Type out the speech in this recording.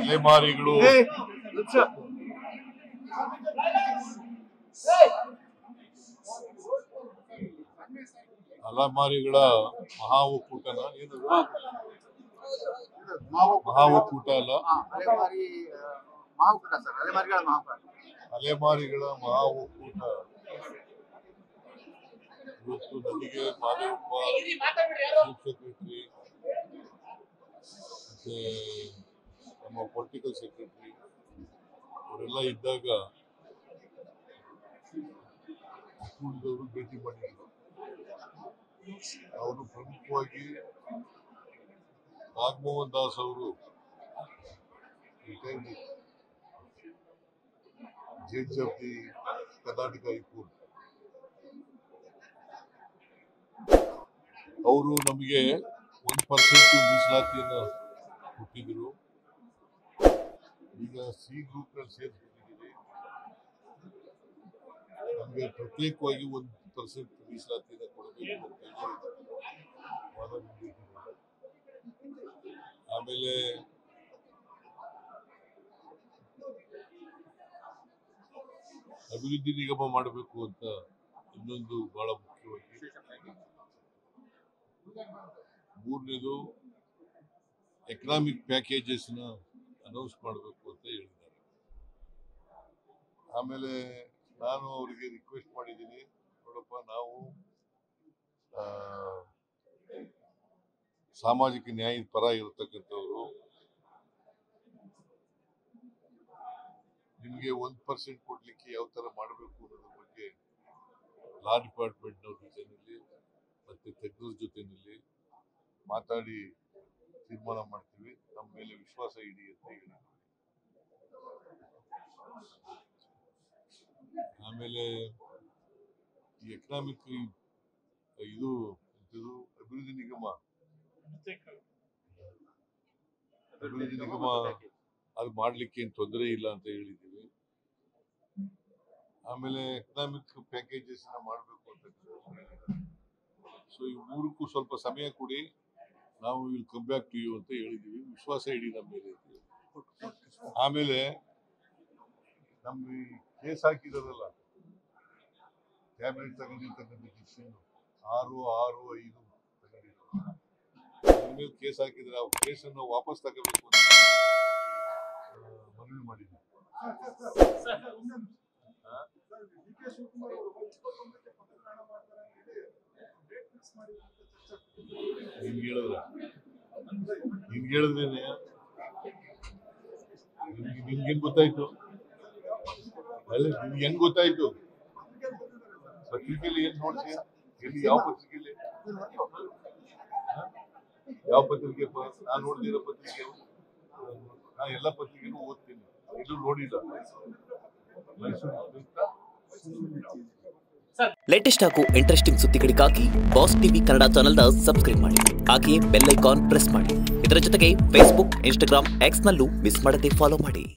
ಅಲೆಮಾರಿಗಳು ಅಲೆಮಾರಿಗಳ ಮಹಾ ಒಕ್ಕೂಟನ ಏನದು ಮಹಾ ಒಕ್ಕೂಟ ಅಲ್ಲ ಅಲೆಮಾರಿಗಳ ಮಹಾ ಒಕ್ಕೂಟ ಇವತ್ತು ನನಗೆ ಮಾದೇವಪ್ಪ ಚೀಫ್ ಸೆಕ್ರೆಟರಿ ಮತ್ತೆ ನಮ್ಮ ಪೊಲಿಟಿಕಲ್ ಸೆಕ್ರೆಟರಿ ಅವರೆಲ್ಲ ಇದ್ದಾಗ ಒಕ್ಕೂಟದವರು ಭೇಟಿ ಮಾಡಿದ್ರು. ಅವರು ಪ್ರಮುಖವಾಗಿ ನಾಗಮೋಹನ್ ದಾಸ್ ಅವರು judge of the Karnataka high court ಅವರು ನಮಗೆ 1% ಮೀಸಲಾತಿಯನ್ನು ಕೊಟ್ಟಿದ್ರು. ಈಗ ಸಿ ಗ್ರೂಪ್ ನಲ್ಲಿ ಸೇರ್ಕೊಂಡಿದ್ದೀವಿ. ನಮಗೆ ಪ್ರತ್ಯೇಕವಾಗಿ 1% ಮೀಸಲಾತಿಯನ್ನು ಕೊಡಬೇಕು ಅಂತ ವಾದ ಮಂಡಿಸಿದ್ದಾರೆ. ಆಮೇಲೆ ಅಭಿವೃದ್ಧಿ ನಿಗಮ ಮಾಡಬೇಕು ಅಂತ ಇನ್ನೊಂದು ಬಹಳ ಮುಖ್ಯವಾಗಿ. ಮೂರನೇದು ಎಕನಾಮಿಕ್ ಪ್ಯಾಕೇಜಸ್ ನ ಅನೌನ್ಸ್ ಮಾಡಬೇಕು ಅಂತ ಹೇಳಿದ್ದಾರೆ. ಆಮೇಲೆ ನಾನು ಅವರಿಗೆ ರಿಕ್ವೆಸ್ಟ್ ಮಾಡಿದ್ದೀನಿ, ನೋಡಪ್ಪ ನಾವು ಸಾಮಾಜಿಕ ನ್ಯಾಯದ ಪರ ಇರತಕ್ಕಂಥವ್ರು, ನಿಮಗೆ 1% ಕೊಡ್ಲಿಕ್ಕೆ ಯಾವ ತರ ಮಾಡಬೇಕು ಅನ್ನೋದ್ರ ಬಗ್ಗೆ ಲಾ ಡಿಪಾರ್ಟ್ಮೆಂಟ್ನವ್ರ ಜೊತೆಯಲ್ಲಿ ಮತ್ತೆ ತಜ್ಞರ ಜೊತೆಯಲ್ಲಿ ಮಾತಾಡಿ ತೀರ್ಮಾನ ಮಾಡ್ತೀವಿ, ನಮ್ಮ ಮೇಲೆ ವಿಶ್ವಾಸ ಇಡಿ ಅಂತ ಹೇಳಿದ್ವಿ. ಆಮೇಲೆ ಈ ಎಕನಾಮಿಕ್ ಇದು ಅಭಿವೃದ್ಧಿ ನಿಗಮ ಅದು ಮಾಡ್ಲಿಕ್ಕೆ ಏನು ತೊಂದರೆ ಇಲ್ಲ ಅಂತ ಹೇಳಿದ್ದೀವಿ. ಆಮೇಲೆ ಎಕನಾಮಿಕ್ ಪ್ಯಾಕೇಜಸ್ ಮಾಡಬೇಕು ಅಂತ. ಸೊ ಈ ಮೂರಕ್ಕೂ ಸ್ವಲ್ಪ ಸಮಯ ಕೊಡಿ, ನಾವು will come back to you ಅಂತ ಹೇಳಿದ್ದೀವಿ. ವಿಶ್ವಾಸ ಇಡಿ ನಮ್ಮ ಮೇಲೆ. ಆಮೇಲೆ ನಮ್ಮ ಕೇಸ್ ಹಾಕಿದಾರಲ್ಲ, ಕ್ಯಾಬಿನೆಟ್ ತಗೊಂಡಿರ್ತಕ್ಕಂಥ ಡಿಸಿಷನ್ 665 ತಗೊಂಡಿದ್ದಾರೆ. ಕೇಸ್ ಹಾಕಿದ್ರೆ ಆ ಕೇಸನ್ನು ವಾಪಸ್ ತಗೋಬೇಕು ಅಂತ ಮನವಿ ಮಾಡಿದ್ದೀವಿ. ಹೇಳಿದ್ರೇನೆ ನಿಮ್ಗೇನ್ ಗೊತ್ತಾಯ್ತು? ಅಲ್ಲ, ನಿಮ್ಗೆ ಹೆಂಗ್ ಗೊತ್ತಾಯ್ತು? ಪತ್ರಿಕೆಯಲ್ಲಿ ಏನ್ ನೋಡ್ತೀಯ? ಎಲ್ಲಿ ಯಾವ ಪತ್ರಿಕೆಯಲ್ಲಿ? ಯಾವ ಪತ್ರಿಕೆ? ನಾನು ನೋಡ್ದಿರೋ ಪತ್ರಿಕೆ ನಾನು ಎಲ್ಲ ಪತ್ರಿಕೆನೂ ಓದ್ತೀನಿ, ಎಲ್ಲೂ ನೋಡಿಲ್ಲ. ಲೇಟೆಸ್ಟ್ ಹಾಗೂ ಇಂಟ್ರೆಸ್ಟಿಂಗ್ ಸುದ್ದಿಗಳಿಗಾಗಿ ಬಾಸ್ ಟಿವಿ ಕನ್ನಡ ಚಾನೆಲ್ನ ಸಬ್ಸ್ಕ್ರೈಬ್ ಮಾಡಿ. ಹಾಗೆಯೇ ಬೆಲ್ ಐಕಾನ್ ಪ್ರೆಸ್ ಮಾಡಿ. ಇದರ ಜೊತೆಗೆ ಫೇಸ್ಬುಕ್, ಇನ್ಸ್ಟಾಗ್ರಾಮ್, ಎಕ್ಸ್ ನಲ್ಲೂ ಮಿಸ್ ಮಾಡದೆ ಫಾಲೋ ಮಾಡಿ.